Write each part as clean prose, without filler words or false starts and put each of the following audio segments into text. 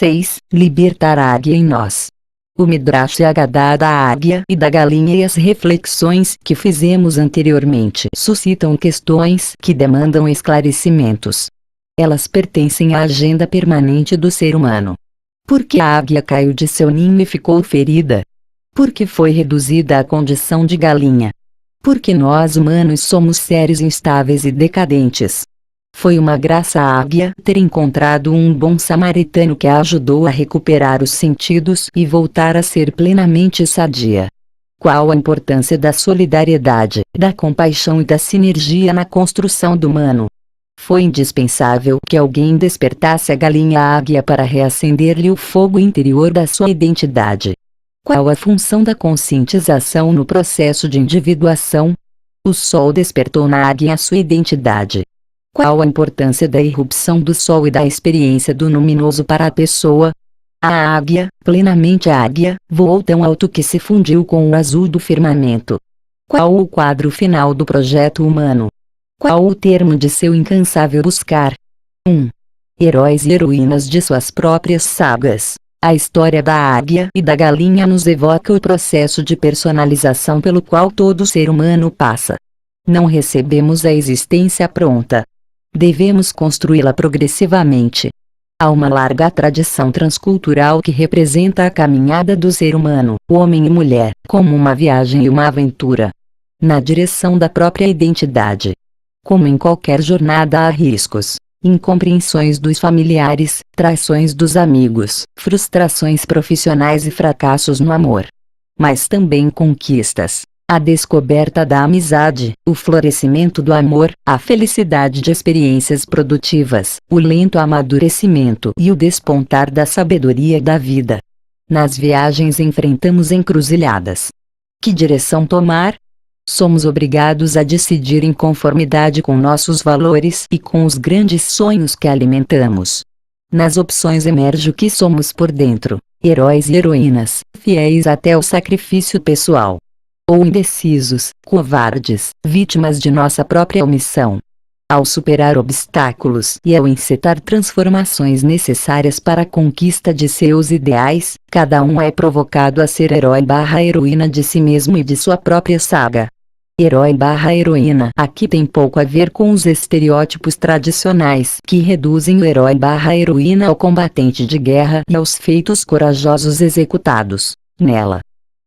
6. Libertar a águia em nós. O Midrash Agadá da águia e da galinha e as reflexões que fizemos anteriormente suscitam questões que demandam esclarecimentos. Elas pertencem à agenda permanente do ser humano. Por que a águia caiu de seu ninho e ficou ferida? Por que foi reduzida à condição de galinha? Porque nós humanos somos seres instáveis e decadentes. Foi uma graça à águia ter encontrado um bom samaritano que a ajudou a recuperar os sentidos e voltar a ser plenamente sadia. Qual a importância da solidariedade, da compaixão e da sinergia na construção do humano? Foi indispensável que alguém despertasse a galinha águia para reacender-lhe o fogo interior da sua identidade. Qual a função da conscientização no processo de individuação? O sol despertou na águia a sua identidade. Qual a importância da irrupção do sol e da experiência do luminoso para a pessoa? A águia, plenamente águia, voou tão alto que se fundiu com o azul do firmamento. Qual o quadro final do projeto humano? Qual o termo de seu incansável buscar? 1. Heróis e heroínas de suas próprias sagas. A história da águia e da galinha nos evoca o processo de personalização pelo qual todo ser humano passa. Não recebemos a existência pronta. Devemos construí-la progressivamente. Há uma larga tradição transcultural que representa a caminhada do ser humano, homem e mulher, como uma viagem e uma aventura na direção da própria identidade. Como em qualquer jornada há riscos, incompreensões dos familiares, traições dos amigos, frustrações profissionais e fracassos no amor. Mas também conquistas. A descoberta da amizade, o florescimento do amor, a felicidade de experiências produtivas, o lento amadurecimento e o despontar da sabedoria da vida. Nas viagens enfrentamos encruzilhadas. Que direção tomar? Somos obrigados a decidir em conformidade com nossos valores e com os grandes sonhos que alimentamos. Nas opções emerge o que somos por dentro, heróis e heroínas, fiéis até o sacrifício pessoal. Ou indecisos, covardes, vítimas de nossa própria omissão. Ao superar obstáculos e ao encetar transformações necessárias para a conquista de seus ideais, cada um é provocado a ser herói/heroína de si mesmo e de sua própria saga. Herói/heroína aqui tem pouco a ver com os estereótipos tradicionais que reduzem o herói/heroína ao combatente de guerra e aos feitos corajosos executados nela.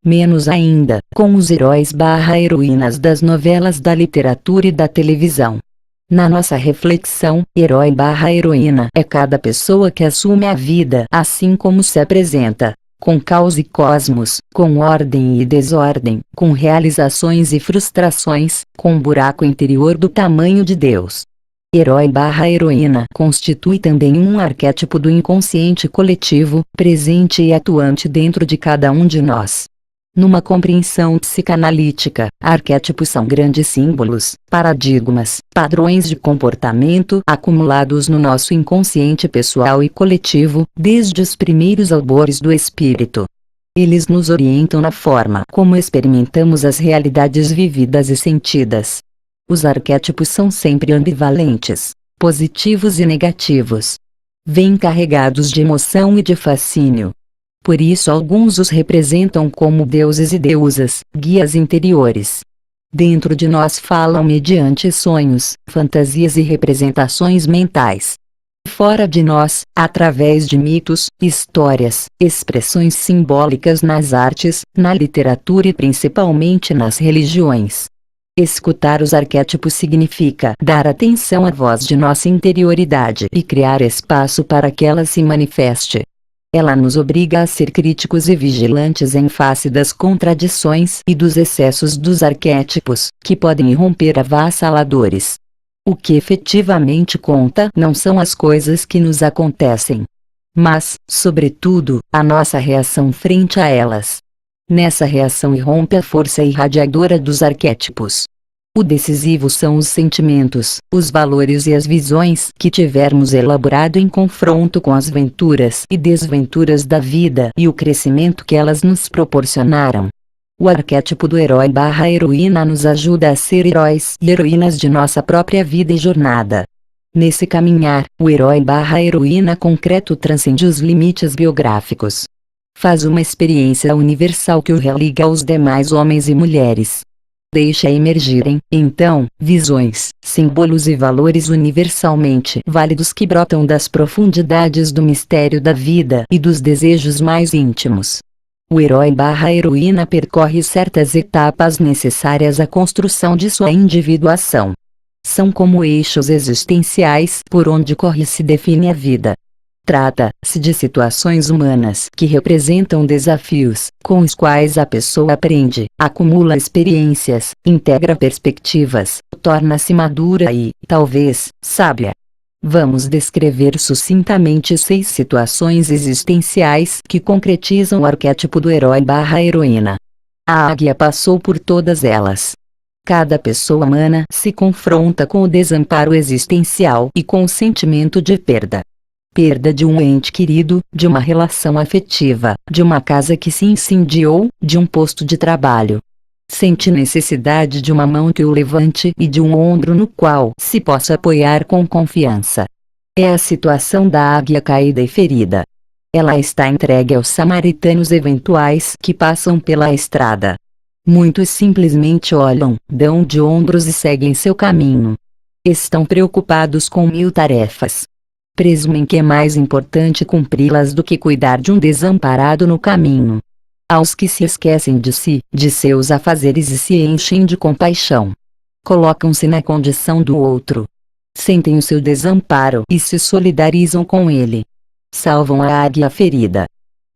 Menos ainda, com os heróis/heroínas das novelas da literatura e da televisão. Na nossa reflexão, herói/heroína é cada pessoa que assume a vida assim como se apresenta, com caos e cosmos, com ordem e desordem, com realizações e frustrações, com um buraco interior do tamanho de Deus. Herói/heroína constitui também um arquétipo do inconsciente coletivo, presente e atuante dentro de cada um de nós. Numa compreensão psicanalítica, arquétipos são grandes símbolos, paradigmas, padrões de comportamento acumulados no nosso inconsciente pessoal e coletivo, desde os primeiros albores do espírito. Eles nos orientam na forma como experimentamos as realidades vividas e sentidas. Os arquétipos são sempre ambivalentes, positivos e negativos. Vêm carregados de emoção e de fascínio. Por isso alguns os representam como deuses e deusas, guias interiores. Dentro de nós falam mediante sonhos, fantasias e representações mentais. Fora de nós, através de mitos, histórias, expressões simbólicas nas artes, na literatura e principalmente nas religiões. Escutar os arquétipos significa dar atenção à voz de nossa interioridade e criar espaço para que ela se manifeste. Ela nos obriga a ser críticos e vigilantes em face das contradições e dos excessos dos arquétipos, que podem irromper avassaladores. O que efetivamente conta não são as coisas que nos acontecem, mas, sobretudo, a nossa reação frente a elas. Nessa reação irrompe a força irradiadora dos arquétipos. O decisivo são os sentimentos, os valores e as visões que tivermos elaborado em confronto com as venturas e desventuras da vida e o crescimento que elas nos proporcionaram. O arquétipo do herói/heroína nos ajuda a ser heróis e heroínas de nossa própria vida e jornada. Nesse caminhar, o herói/heroína concreto transcende os limites biográficos. Faz uma experiência universal que o religa aos demais homens e mulheres. Deixa emergirem, então, visões, símbolos e valores universalmente válidos que brotam das profundidades do mistério da vida e dos desejos mais íntimos. O herói/heroína percorre certas etapas necessárias à construção de sua individuação. São como eixos existenciais por onde corre e se define a vida. Trata-se de situações humanas que representam desafios, com os quais a pessoa aprende, acumula experiências, integra perspectivas, torna-se madura e, talvez, sábia. Vamos descrever sucintamente 6 situações existenciais que concretizam o arquétipo do herói/heroína. A águia passou por todas elas. Cada pessoa humana se confronta com o desamparo existencial e com o sentimento de perda. Perda de um ente querido, de uma relação afetiva, de uma casa que se incendiou, de um posto de trabalho. Sente necessidade de uma mão que o levante e de um ombro no qual se possa apoiar com confiança. É a situação da águia caída e ferida. Ela está entregue aos samaritanos eventuais que passam pela estrada. Muitos simplesmente olham, dão de ombros e seguem seu caminho. Estão preocupados com 1000 tarefas. Presumem que é mais importante cumpri-las do que cuidar de um desamparado no caminho. Aos que se esquecem de si, de seus afazeres e se enchem de compaixão. Colocam-se na condição do outro. Sentem o seu desamparo e se solidarizam com ele. Salvam a águia ferida.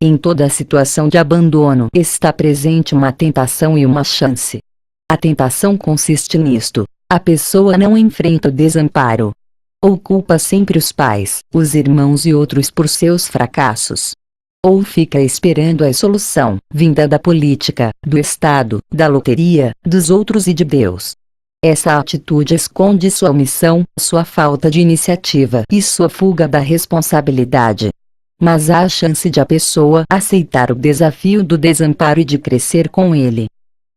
Em toda a situação de abandono está presente uma tentação e uma chance. A tentação consiste nisto: a pessoa não enfrenta o desamparo. Ou culpa sempre os pais, os irmãos e outros por seus fracassos. Ou fica esperando a solução, vinda da política, do Estado, da loteria, dos outros e de Deus. Essa atitude esconde sua omissão, sua falta de iniciativa e sua fuga da responsabilidade. Mas há a chance de a pessoa aceitar o desafio do desamparo e de crescer com ele.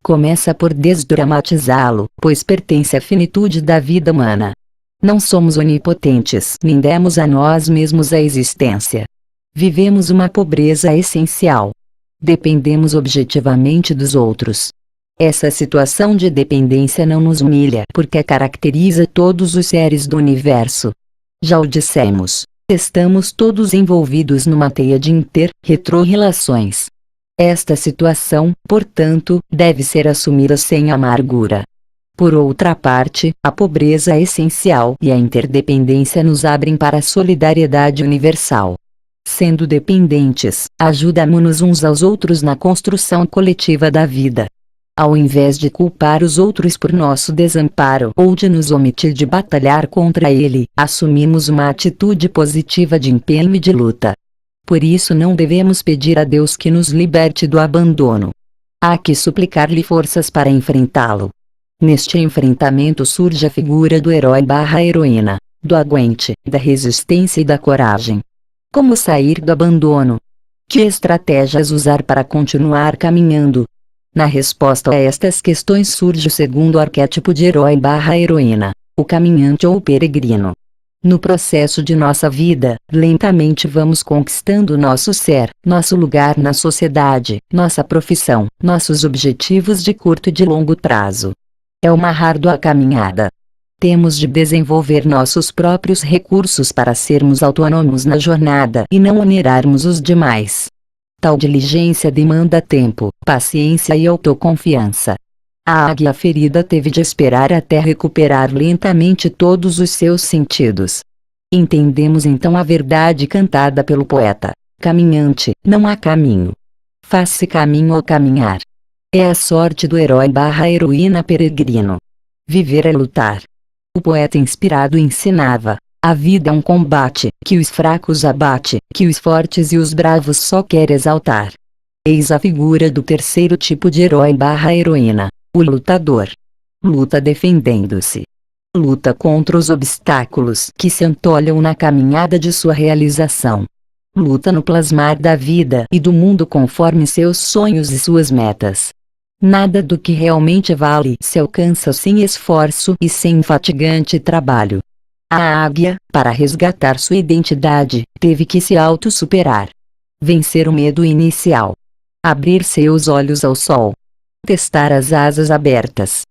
Começa por desdramatizá-lo, pois pertence à finitude da vida humana. Não somos onipotentes, nem demos a nós mesmos a existência. Vivemos uma pobreza essencial. Dependemos objetivamente dos outros. Essa situação de dependência não nos humilha porque caracteriza todos os seres do universo. Já o dissemos, estamos todos envolvidos numa teia de inter-retrorrelações. Esta situação, portanto, deve ser assumida sem amargura. Por outra parte, a pobreza essencial e a interdependência nos abrem para a solidariedade universal. Sendo dependentes, ajudamo-nos uns aos outros na construção coletiva da vida. Ao invés de culpar os outros por nosso desamparo ou de nos omitir de batalhar contra ele, assumimos uma atitude positiva de empenho e de luta. Por isso não devemos pedir a Deus que nos liberte do abandono. Há que suplicar-lhe forças para enfrentá-lo. Neste enfrentamento surge a figura do herói/heroína, do aguente, da resistência e da coragem. Como sair do abandono? Que estratégias usar para continuar caminhando? Na resposta a estas questões surge o segundo arquétipo de herói/heroína, o caminhante ou o peregrino. No processo de nossa vida, lentamente vamos conquistando nosso ser, nosso lugar na sociedade, nossa profissão, nossos objetivos de curto e de longo prazo. É uma árdua caminhada. Temos de desenvolver nossos próprios recursos para sermos autônomos na jornada e não onerarmos os demais. Tal diligência demanda tempo, paciência e autoconfiança. A águia ferida teve de esperar até recuperar lentamente todos os seus sentidos. Entendemos então a verdade cantada pelo poeta: caminhante, não há caminho. Faz-se caminho ao caminhar. É a sorte do herói/heroína peregrino. Viver é lutar. O poeta inspirado ensinava: a vida é um combate, que os fracos abate, que os fortes e os bravos só quer exaltar. Eis a figura do terceiro tipo de herói/heroína, o lutador. Luta defendendo-se. Luta contra os obstáculos que se antolham na caminhada de sua realização. Luta no plasmar da vida e do mundo conforme seus sonhos e suas metas. Nada do que realmente vale se alcança sem esforço e sem infatigante trabalho. A águia, para resgatar sua identidade, teve que se auto-superar. Vencer o medo inicial. Abrir seus olhos ao sol. Testar as asas abertas.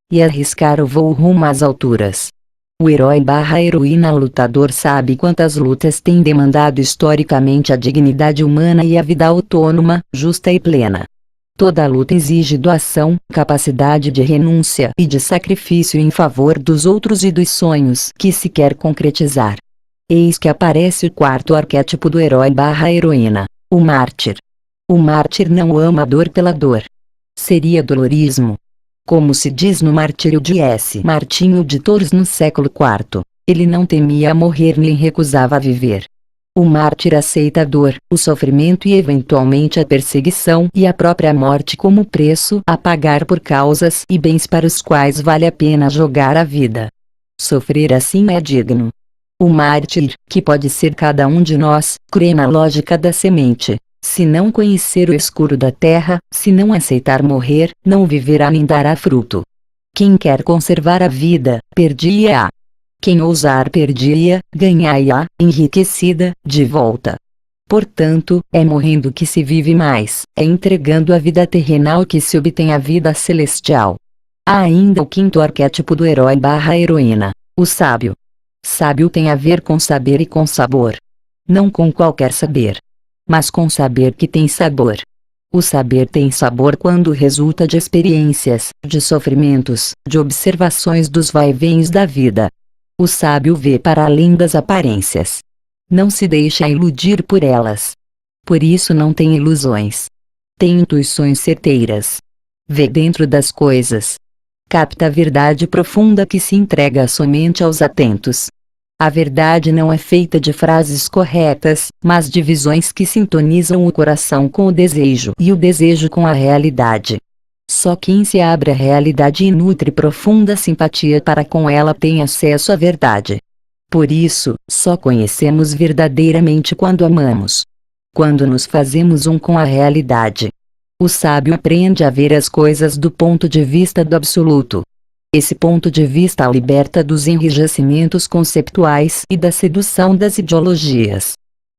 E arriscar o voo rumo às alturas. O herói/heroína lutador sabe quantas lutas tem demandado historicamente a dignidade humana e a vida autônoma, justa e plena. Toda luta exige doação, capacidade de renúncia e de sacrifício em favor dos outros e dos sonhos que se quer concretizar. Eis que aparece o quarto arquétipo do herói/heroína, o mártir. O mártir não ama a dor pela dor. Seria dolorismo. Como se diz no Martírio de S. Martinho de Tours no século IV, ele não temia morrer nem recusava viver. O mártir aceita a dor, o sofrimento e eventualmente a perseguição e a própria morte como preço a pagar por causas e bens para os quais vale a pena jogar a vida. Sofrer assim é digno. O mártir, que pode ser cada um de nós, crê na lógica da semente. Se não conhecer o escuro da terra, se não aceitar morrer, não viverá nem dará fruto. Quem quer conservar a vida, perdi-a. Quem ousar perdi-a, ganhai-a, enriquecida, de volta. Portanto, é morrendo que se vive mais, é entregando a vida terrenal que se obtém a vida celestial. Há ainda o quinto arquétipo do herói/heroína, o sábio. Sábio tem a ver com saber e com sabor. Não com qualquer saber, mas com saber que tem sabor. O saber tem sabor quando resulta de experiências, de sofrimentos, de observações dos vai-vens da vida. O sábio vê para além das aparências. Não se deixa iludir por elas. Por isso não tem ilusões. Tem intuições certeiras. Vê dentro das coisas. Capta a verdade profunda que se entrega somente aos atentos. A verdade não é feita de frases corretas, mas de visões que sintonizam o coração com o desejo e o desejo com a realidade. Só quem se abre à realidade e nutre profunda simpatia para com ela tem acesso à verdade. Por isso, só conhecemos verdadeiramente quando amamos. Quando nos fazemos um com a realidade. O sábio aprende a ver as coisas do ponto de vista do absoluto. Esse ponto de vista o liberta dos enrijecimentos conceptuais e da sedução das ideologias.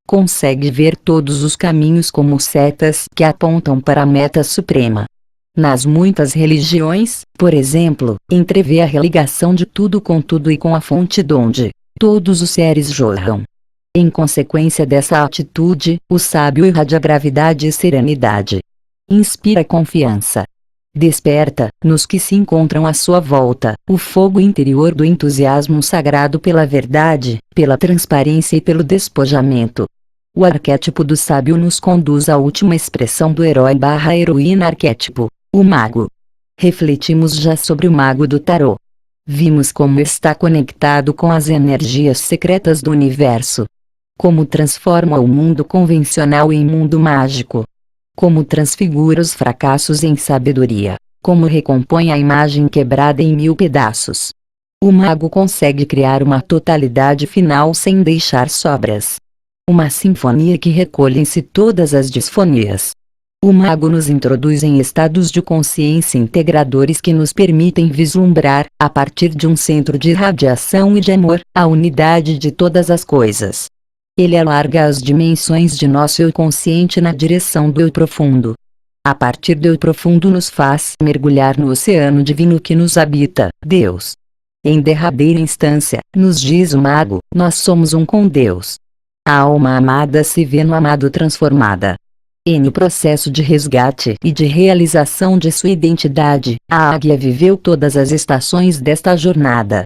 Consegue ver todos os caminhos como setas que apontam para a meta suprema. Nas muitas religiões, por exemplo, entrevê a religação de tudo com tudo e com a fonte donde todos os seres jorram. Em consequência dessa atitude, o sábio irradia gravidade e serenidade. Inspira confiança. Desperta, nos que se encontram à sua volta, o fogo interior do entusiasmo sagrado pela verdade, pela transparência e pelo despojamento. O arquétipo do sábio nos conduz à última expressão do herói/heroína arquétipo, o mago. Refletimos já sobre o mago do tarô. Vimos como está conectado com as energias secretas do universo. Como transforma o mundo convencional em mundo mágico. Como transfigura os fracassos em sabedoria. Como recompõe a imagem quebrada em 1000 pedaços. O mago consegue criar uma totalidade final sem deixar sobras. Uma sinfonia que recolhe em si todas as disfonias. O mago nos introduz em estados de consciência integradores que nos permitem vislumbrar, a partir de um centro de radiação e de amor, a unidade de todas as coisas. Ele alarga as dimensões de nosso eu consciente na direção do eu profundo. A partir do eu profundo nos faz mergulhar no oceano divino que nos habita, Deus. Em derradeira instância, nos diz o mago, nós somos um com Deus. A alma amada se vê no amado transformada. E no processo de resgate e de realização de sua identidade, a águia viveu todas as estações desta jornada.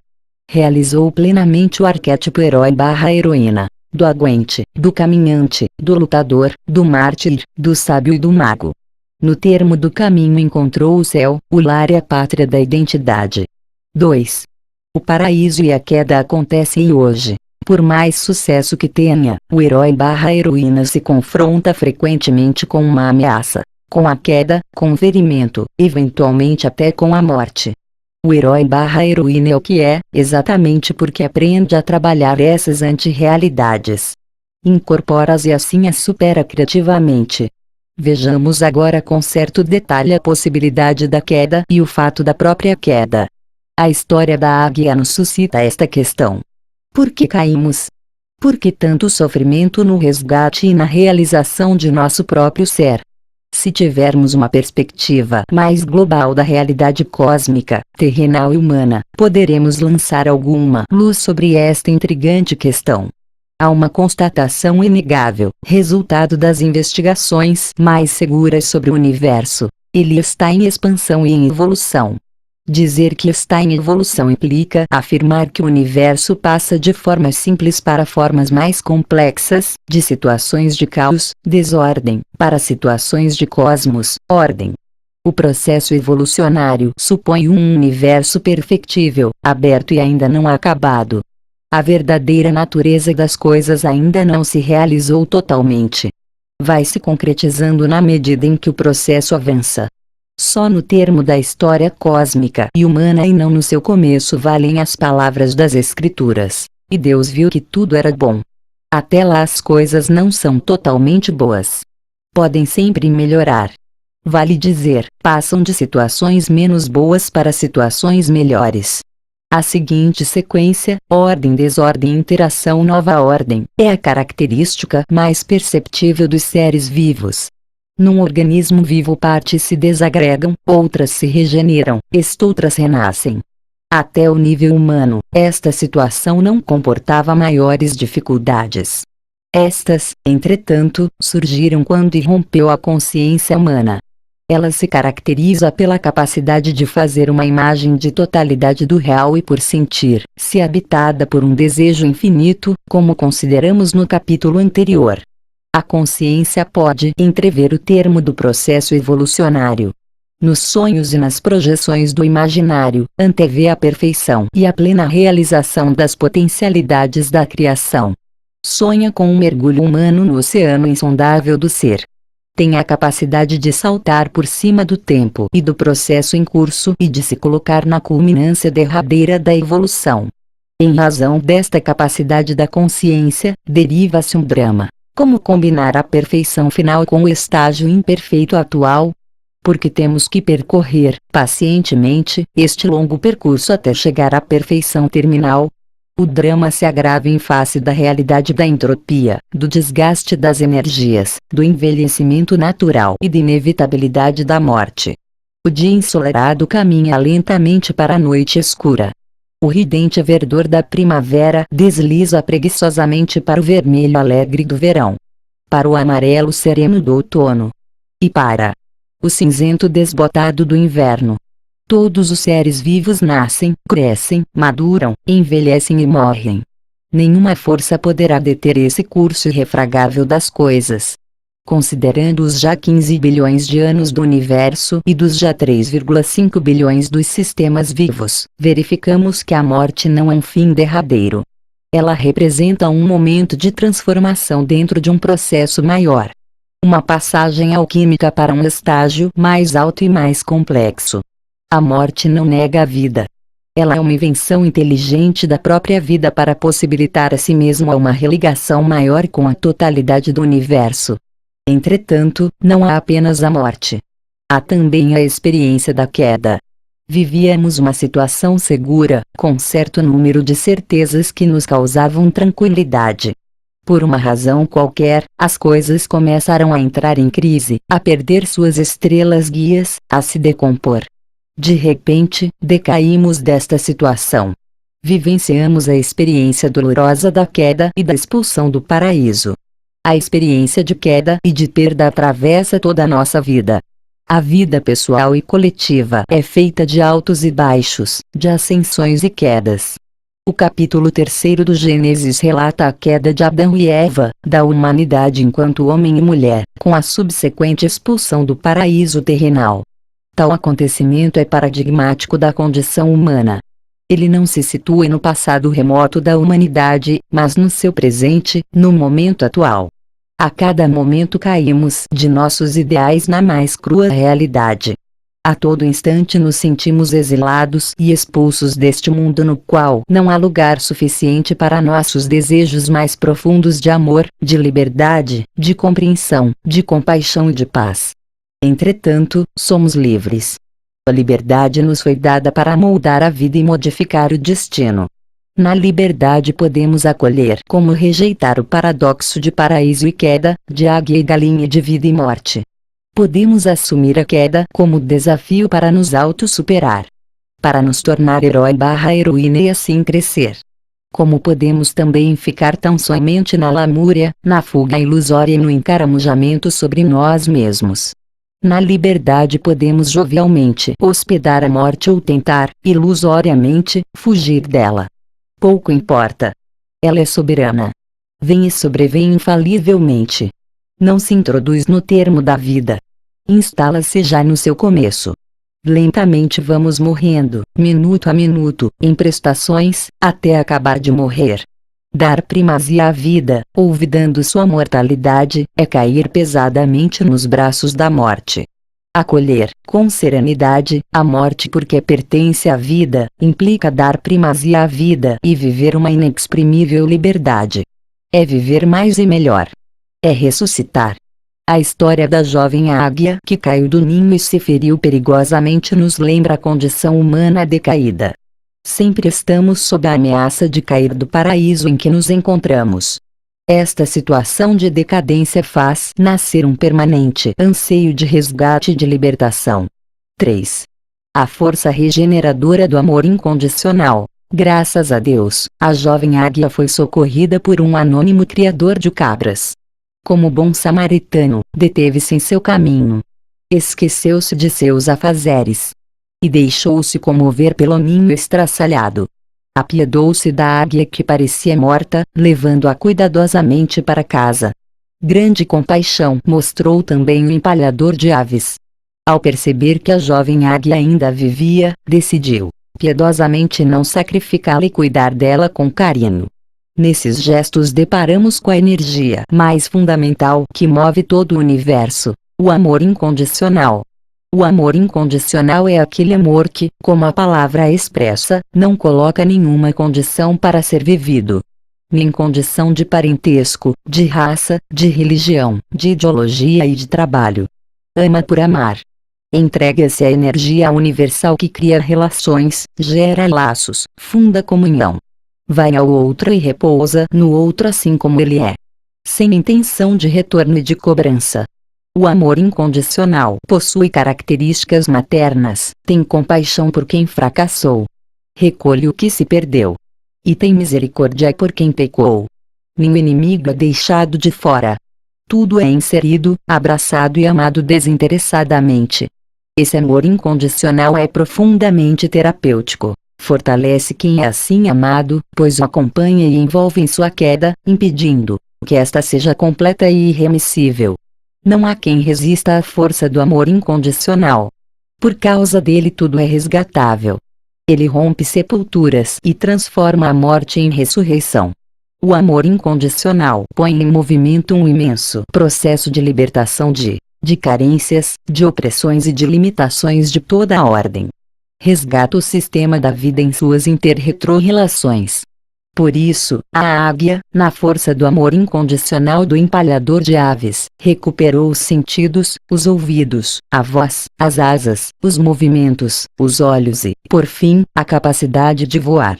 Realizou plenamente o arquétipo herói/heroína. Do aguente, do caminhante, do lutador, do mártir, do sábio e do mago. No termo do caminho encontrou o céu, o lar e a pátria da identidade. 2. O paraíso e a queda acontecem hoje. Por mais sucesso que tenha, o herói/heroína se confronta frequentemente com uma ameaça, com a queda, com o ferimento, eventualmente até com a morte. O herói/heroína é o que é, exatamente porque aprende a trabalhar essas anti-realidades. Incorpora-as e assim as supera criativamente. Vejamos agora com certo detalhe a possibilidade da queda e o fato da própria queda. A história da águia nos suscita esta questão. Por que caímos? Por que tanto sofrimento no resgate e na realização de nosso próprio ser? Se tivermos uma perspectiva mais global da realidade cósmica, terrenal e humana, poderemos lançar alguma luz sobre esta intrigante questão. Há uma constatação inegável, resultado das investigações mais seguras sobre o universo: ele está em expansão e em evolução. Dizer que está em evolução implica afirmar que o universo passa de formas simples para formas mais complexas, de situações de caos, desordem, para situações de cosmos, ordem. O processo evolucionário supõe um universo perfectível, aberto e ainda não acabado. A verdadeira natureza das coisas ainda não se realizou totalmente. Vai se concretizando na medida em que o processo avança. Só no termo da história cósmica e humana e não no seu começo valem as palavras das Escrituras: e Deus viu que tudo era bom. Até lá as coisas não são totalmente boas. Podem sempre melhorar. Vale dizer, passam de situações menos boas para situações melhores. A seguinte sequência, ordem, desordem, interação, nova ordem, é a característica mais perceptível dos seres vivos. Num organismo vivo partes se desagregam, outras se regeneram, estouras renascem. Até o nível humano, esta situação não comportava maiores dificuldades. Estas, entretanto, surgiram quando irrompeu a consciência humana. Ela se caracteriza pela capacidade de fazer uma imagem de totalidade do real e por sentir-se habitada por um desejo infinito, como consideramos no capítulo anterior. A consciência pode entrever o termo do processo evolucionário. Nos sonhos e nas projeções do imaginário, antevê a perfeição e a plena realização das potencialidades da criação. Sonha com um mergulho humano no oceano insondável do ser. Tem a capacidade de saltar por cima do tempo e do processo em curso e de se colocar na culminância derradeira da evolução. Em razão desta capacidade da consciência, deriva-se um drama. Como combinar a perfeição final com o estágio imperfeito atual? Porque temos que percorrer, pacientemente, este longo percurso até chegar à perfeição terminal. O drama se agrava em face da realidade da entropia, do desgaste das energias, do envelhecimento natural e da inevitabilidade da morte. O dia ensolarado caminha lentamente para a noite escura. O ridente verdor da primavera desliza preguiçosamente para o vermelho alegre do verão, para o amarelo sereno do outono e para o cinzento desbotado do inverno. Todos os seres vivos nascem, crescem, maduram, envelhecem e morrem. Nenhuma força poderá deter esse curso irrefragável das coisas. Considerando os já 15 bilhões de anos do universo e dos já 3,5 bilhões dos sistemas vivos, verificamos que a morte não é um fim derradeiro. Ela representa um momento de transformação dentro de um processo maior. Uma passagem alquímica para um estágio mais alto e mais complexo. A morte não nega a vida. Ela é uma invenção inteligente da própria vida para possibilitar a si mesma uma religação maior com a totalidade do universo. Entretanto, não há apenas a morte. Há também a experiência da queda. Vivíamos uma situação segura, com certo número de certezas que nos causavam tranquilidade. Por uma razão qualquer, as coisas começaram a entrar em crise, a perder suas estrelas guias, a se decompor. De repente, decaímos desta situação. Vivenciamos a experiência dolorosa da queda e da expulsão do paraíso. A experiência de queda e de perda atravessa toda a nossa vida. A vida pessoal e coletiva é feita de altos e baixos, de ascensões e quedas. O capítulo 3 do Gênesis relata a queda de Adão e Eva, da humanidade enquanto homem e mulher, com a subsequente expulsão do paraíso terrenal. Tal acontecimento é paradigmático da condição humana. Ele não se situa no passado remoto da humanidade, mas no seu presente, no momento atual. A cada momento caímos de nossos ideais na mais crua realidade. A todo instante nos sentimos exilados e expulsos deste mundo no qual não há lugar suficiente para nossos desejos mais profundos de amor, de liberdade, de compreensão, de compaixão e de paz. Entretanto, somos livres. A liberdade nos foi dada para moldar a vida e modificar o destino. Na liberdade podemos acolher como rejeitar o paradoxo de paraíso e queda, de águia e galinha, de vida e morte. Podemos assumir a queda como desafio para nos auto-superar, para nos tornar herói/heroína e assim crescer. Como podemos também ficar tão somente na lamúria, na fuga ilusória e no encaramujamento sobre nós mesmos. Na liberdade podemos jovialmente hospedar a morte ou tentar, ilusoriamente, fugir dela. Pouco importa. Ela é soberana. Vem e sobrevém infalivelmente. Não se introduz no termo da vida. Instala-se já no seu começo. Lentamente vamos morrendo, minuto a minuto, em prestações, até acabar de morrer. Dar primazia à vida, olvidando sua mortalidade, é cair pesadamente nos braços da morte. Acolher, com serenidade, a morte porque pertence à vida, implica dar primazia à vida e viver uma inexprimível liberdade. É viver mais e melhor. É ressuscitar. A história da jovem águia que caiu do ninho e se feriu perigosamente nos lembra a condição humana decaída. Sempre estamos sob a ameaça de cair do paraíso em que nos encontramos. Esta situação de decadência faz nascer um permanente anseio de resgate e de libertação. 3. A força regeneradora do amor incondicional. Graças a Deus, a jovem águia foi socorrida por um anônimo criador de cabras. Como bom samaritano, deteve-se em seu caminho. Esqueceu-se de seus afazeres. E deixou-se comover pelo ninho estraçalhado. Apiedou-se da águia que parecia morta, levando-a cuidadosamente para casa. Grande compaixão mostrou também o empalhador de aves. Ao perceber que a jovem águia ainda vivia, decidiu, piedosamente, não sacrificá-la e cuidar dela com carinho. Nesses gestos deparamos com a energia mais fundamental que move todo o universo, o amor incondicional. O amor incondicional é aquele amor que, como a palavra expressa, não coloca nenhuma condição para ser vivido. Nem condição de parentesco, de raça, de religião, de ideologia e de trabalho. Ama por amar. Entrega-se à energia universal que cria relações, gera laços, funda comunhão. Vai ao outro e repousa no outro assim como ele é. Sem intenção de retorno e de cobrança. O amor incondicional possui características maternas, tem compaixão por quem fracassou. Recolhe o que se perdeu. E tem misericórdia por quem pecou. Nenhum inimigo é deixado de fora. Tudo é inserido, abraçado e amado desinteressadamente. Esse amor incondicional é profundamente terapêutico. Fortalece quem é assim amado, pois o acompanha e envolve em sua queda, impedindo que esta seja completa e irremissível. Não há quem resista à força do amor incondicional. Por causa dele tudo é resgatável. Ele rompe sepulturas e transforma a morte em ressurreição. O amor incondicional põe em movimento um imenso processo de libertação de carências, de opressões e de limitações de toda a ordem. Resgata o sistema da vida em suas inter-retrorrelações. Por isso, a águia, na força do amor incondicional do empalhador de aves, recuperou os sentidos, os ouvidos, a voz, as asas, os movimentos, os olhos e, por fim, a capacidade de voar.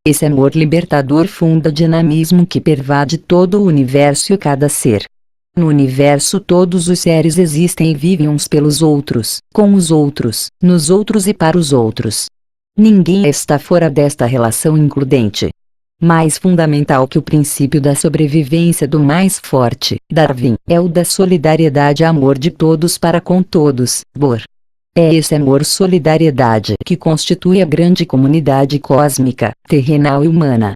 Esse amor libertador funda dinamismo que pervade todo o universo e cada ser. No universo todos os seres existem e vivem uns pelos outros, com os outros, nos outros e para os outros. Ninguém está fora desta relação includente. Mais fundamental que o princípio da sobrevivência do mais forte, Darwin, é o da solidariedade e amor de todos para com todos, Bohr. É esse amor-solidariedade que constitui a grande comunidade cósmica, terrenal e humana.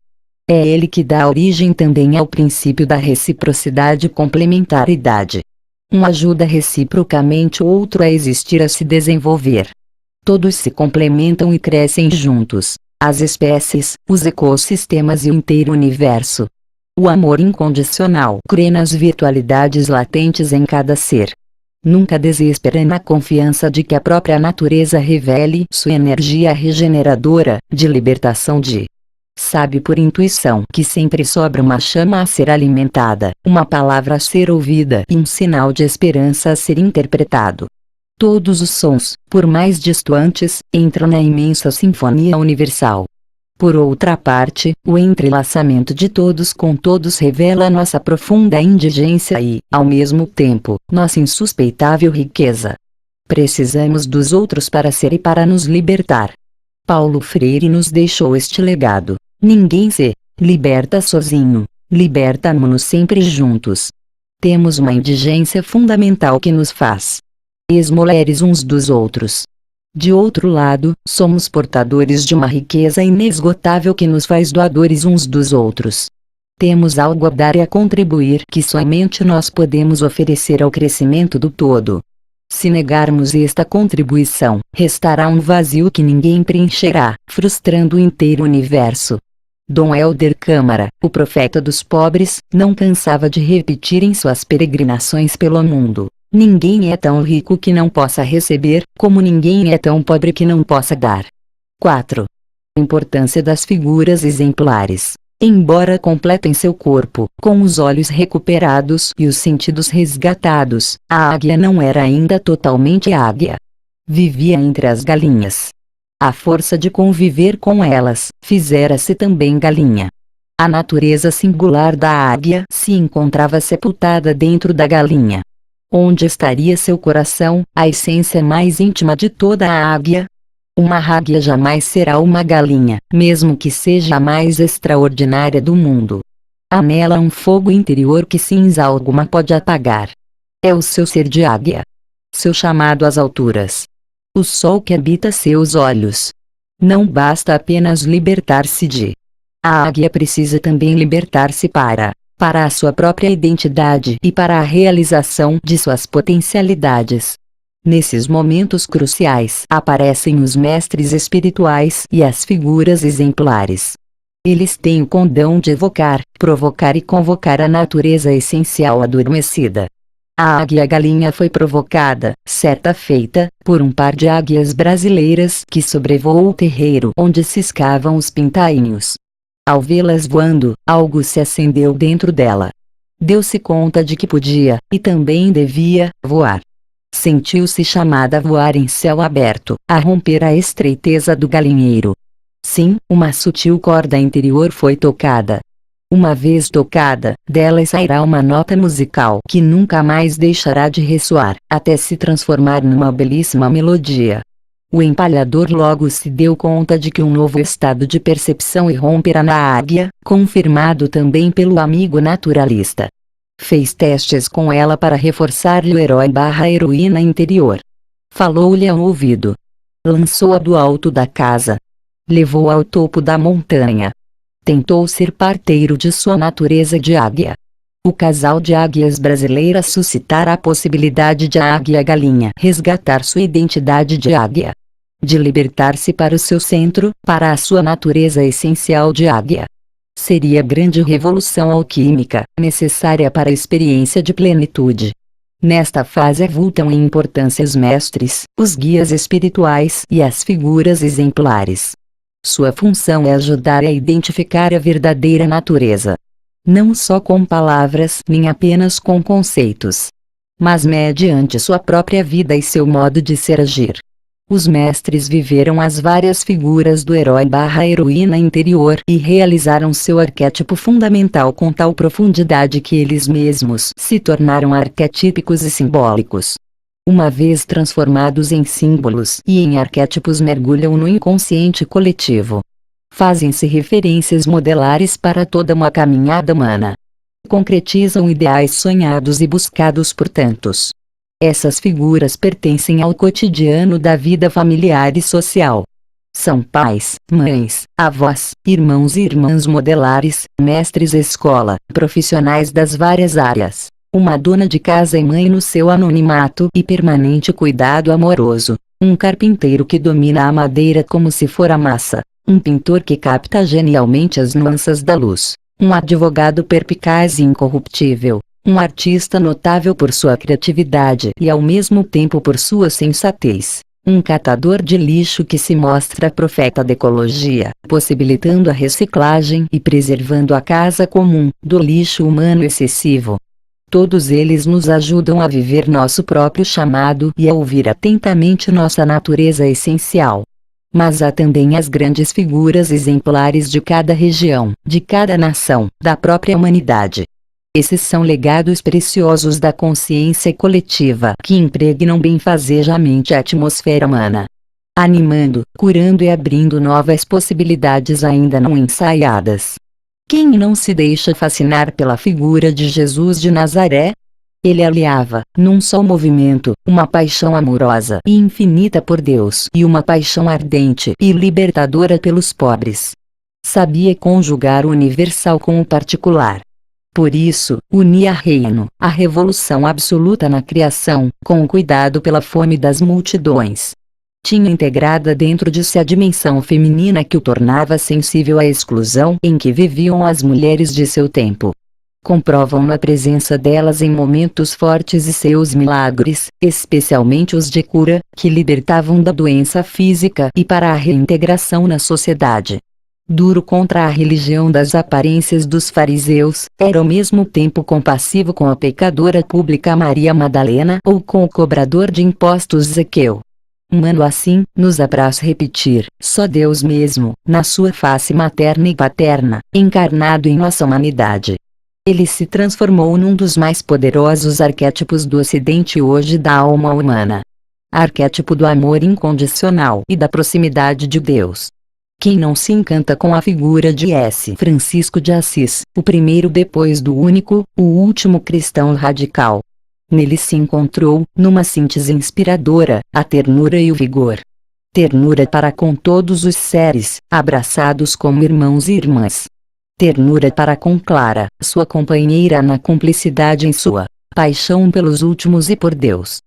É ele que dá origem também ao princípio da reciprocidade e complementaridade. Um ajuda reciprocamente o outro a existir, a se desenvolver. Todos se complementam e crescem juntos, as espécies, os ecossistemas e o inteiro universo. O amor incondicional crê nas virtualidades latentes em cada ser. Nunca desespera na confiança de que a própria natureza revele sua energia regeneradora, de libertação sabe por intuição que sempre sobra uma chama a ser alimentada, uma palavra a ser ouvida e um sinal de esperança a ser interpretado. Todos os sons, por mais distantes, entram na imensa sinfonia universal. Por outra parte, o entrelaçamento de todos com todos revela nossa profunda indigência e, ao mesmo tempo, nossa insuspeitável riqueza. Precisamos dos outros para ser e para nos libertar. Paulo Freire nos deixou este legado: ninguém se liberta sozinho, libertamo-nos sempre juntos. Temos uma indigência fundamental que nos faz esmoleres uns dos outros. De outro lado, somos portadores de uma riqueza inesgotável que nos faz doadores uns dos outros. Temos algo a dar e a contribuir que somente nós podemos oferecer ao crescimento do todo. Se negarmos esta contribuição, restará um vazio que ninguém preencherá, frustrando o inteiro universo. Dom Helder Câmara, o profeta dos pobres, não cansava de repetir em suas peregrinações pelo mundo: ninguém é tão rico que não possa receber, como ninguém é tão pobre que não possa dar. 4. Importância das figuras exemplares. Embora completa em seu corpo, com os olhos recuperados e os sentidos resgatados, a águia não era ainda totalmente águia. Vivia entre as galinhas. A força de conviver com elas, fizera-se também galinha. A natureza singular da águia se encontrava sepultada dentro da galinha. Onde estaria seu coração, a essência mais íntima de toda a águia? Uma águia jamais será uma galinha, mesmo que seja a mais extraordinária do mundo. Há nela um fogo interior que cinza alguma pode apagar. É o seu ser de águia. Seu chamado às alturas. O sol que habita seus olhos. Não basta apenas libertar-se de. A águia precisa também libertar-se para a sua própria identidade e para a realização de suas potencialidades. Nesses momentos cruciais aparecem os mestres espirituais e as figuras exemplares. Eles têm o condão de evocar, provocar e convocar a natureza essencial adormecida. A águia-galinha foi provocada, certa feita, por um par de águias brasileiras que sobrevoou o terreiro onde ciscavam os pintainhos. Ao vê-las voando, algo se acendeu dentro dela. Deu-se conta de que podia, e também devia, voar. Sentiu-se chamada a voar em céu aberto, a romper a estreiteza do galinheiro. Sim, uma sutil corda interior foi tocada. Uma vez tocada, dela sairá uma nota musical que nunca mais deixará de ressoar, até se transformar numa belíssima melodia. O empalhador logo se deu conta de que um novo estado de percepção irrompera na águia, confirmado também pelo amigo naturalista. Fez testes com ela para reforçar-lhe o herói/heroína interior. Falou-lhe ao ouvido. Lançou-a do alto da casa. Levou-a ao topo da montanha. Tentou ser parteiro de sua natureza de águia. O casal de águias brasileiras suscitará a possibilidade de a águia-galinha resgatar sua identidade de águia. De libertar-se para o seu centro, para a sua natureza essencial de águia. Seria grande revolução alquímica, necessária para a experiência de plenitude. Nesta fase avultam em importância os mestres, os guias espirituais e as figuras exemplares. Sua função é ajudar a identificar a verdadeira natureza. Não só com palavras nem apenas com conceitos, mas mediante sua própria vida e seu modo de ser agir. Os mestres viveram as várias figuras do herói/heroína interior e realizaram seu arquétipo fundamental com tal profundidade que eles mesmos se tornaram arquetípicos e simbólicos. Uma vez transformados em símbolos e em arquétipos, mergulham no inconsciente coletivo. Fazem-se referências modelares para toda uma caminhada humana. Concretizam ideais sonhados e buscados por tantos. Essas figuras pertencem ao cotidiano da vida familiar e social. São pais, mães, avós, irmãos e irmãs modelares, mestres escola, profissionais das várias áreas. Uma dona de casa e mãe no seu anonimato e permanente cuidado amoroso. Um carpinteiro que domina a madeira como se for a massa. Um pintor que capta genialmente as nuances da luz. Um advogado perspicaz e incorruptível. Um artista notável por sua criatividade e ao mesmo tempo por sua sensatez. Um catador de lixo que se mostra profeta da ecologia, possibilitando a reciclagem e preservando a casa comum do lixo humano excessivo. Todos eles nos ajudam a viver nosso próprio chamado e a ouvir atentamente nossa natureza essencial. Mas há também as grandes figuras exemplares de cada região, de cada nação, da própria humanidade. Esses são legados preciosos da consciência coletiva que impregnam benfazejamente a atmosfera humana, animando, curando e abrindo novas possibilidades ainda não ensaiadas. Quem não se deixa fascinar pela figura de Jesus de Nazaré? Ele aliava, num só movimento, uma paixão amorosa e infinita por Deus e uma paixão ardente e libertadora pelos pobres. Sabia conjugar o universal com o particular. Por isso, unia reino, a revolução absoluta na criação, com o cuidado pela fome das multidões. Tinha integrada dentro de si a dimensão feminina que o tornava sensível à exclusão em que viviam as mulheres de seu tempo. Comprovam a presença delas em momentos fortes e seus milagres, especialmente os de cura, que libertavam da doença física e para a reintegração na sociedade. Duro contra a religião das aparências dos fariseus, era ao mesmo tempo compassivo com a pecadora pública Maria Madalena ou com o cobrador de impostos Zaqueu. Humano assim, nos apraz repetir, só Deus mesmo, na sua face materna e paterna, encarnado em nossa humanidade. Ele se transformou num dos mais poderosos arquétipos do Ocidente hoje da alma humana. Arquétipo do amor incondicional e da proximidade de Deus. Quem não se encanta com a figura de S. Francisco de Assis, o primeiro depois do único, o último cristão radical? Nele se encontrou, numa síntese inspiradora, a ternura e o vigor. Ternura para com todos os seres, abraçados como irmãos e irmãs. Ternura para com Clara, sua companheira na cumplicidade em sua paixão pelos últimos e por Deus.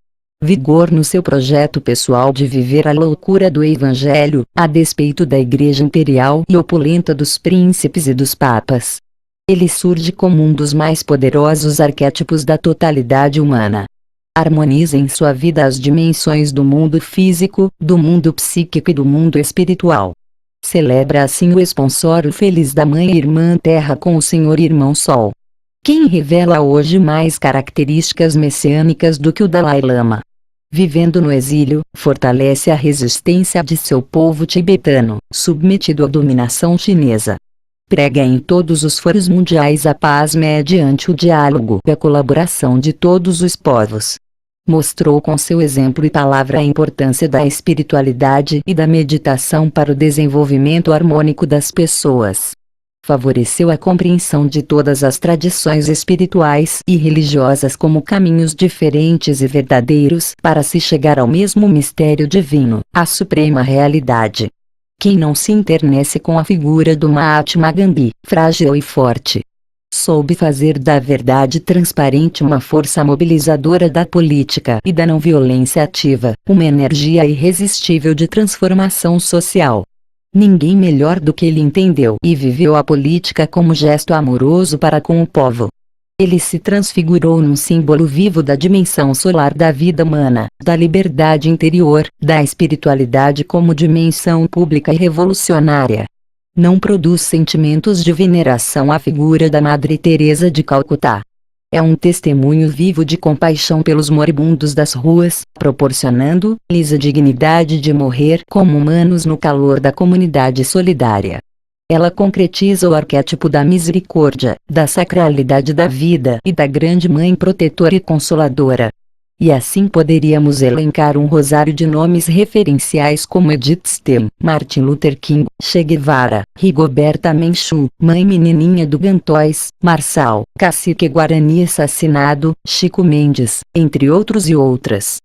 Vigor no seu projeto pessoal de viver a loucura do Evangelho, a despeito da Igreja imperial e opulenta dos príncipes e dos papas. Ele surge como um dos mais poderosos arquétipos da totalidade humana. Harmoniza em sua vida as dimensões do mundo físico, do mundo psíquico e do mundo espiritual. Celebra assim o esponsório feliz da Mãe Irmã Terra com o Senhor Irmão Sol. Quem revela hoje mais características messiânicas do que o Dalai Lama? Vivendo no exílio, fortalece a resistência de seu povo tibetano, submetido à dominação chinesa. Prega em todos os foros mundiais a paz mediante o diálogo e a colaboração de todos os povos. Mostrou com seu exemplo e palavra a importância da espiritualidade e da meditação para o desenvolvimento harmônico das pessoas. Favoreceu a compreensão de todas as tradições espirituais e religiosas como caminhos diferentes e verdadeiros para se chegar ao mesmo mistério divino, a suprema realidade. Quem não se enternece com a figura do Mahatma Gandhi, frágil e forte? Soube fazer da verdade transparente uma força mobilizadora da política e da não violência ativa, uma energia irresistível de transformação social. Ninguém melhor do que ele entendeu e viveu a política como gesto amoroso para com o povo. Ele se transfigurou num símbolo vivo da dimensão solar da vida humana, da liberdade interior, da espiritualidade como dimensão pública e revolucionária. Não produz sentimentos de veneração à figura da Madre Teresa de Calcutá. É um testemunho vivo de compaixão pelos moribundos das ruas, proporcionando-lhes a dignidade de morrer como humanos no calor da comunidade solidária. Ela concretiza o arquétipo da misericórdia, da sacralidade da vida e da grande mãe protetora e consoladora. E assim poderíamos elencar um rosário de nomes referenciais como Edith Stein, Martin Luther King, Che Guevara, Rigoberta Menchú, Mãe Menininha do Gantois, Marçal, Cacique Guarani assassinado, Chico Mendes, entre outros e outras.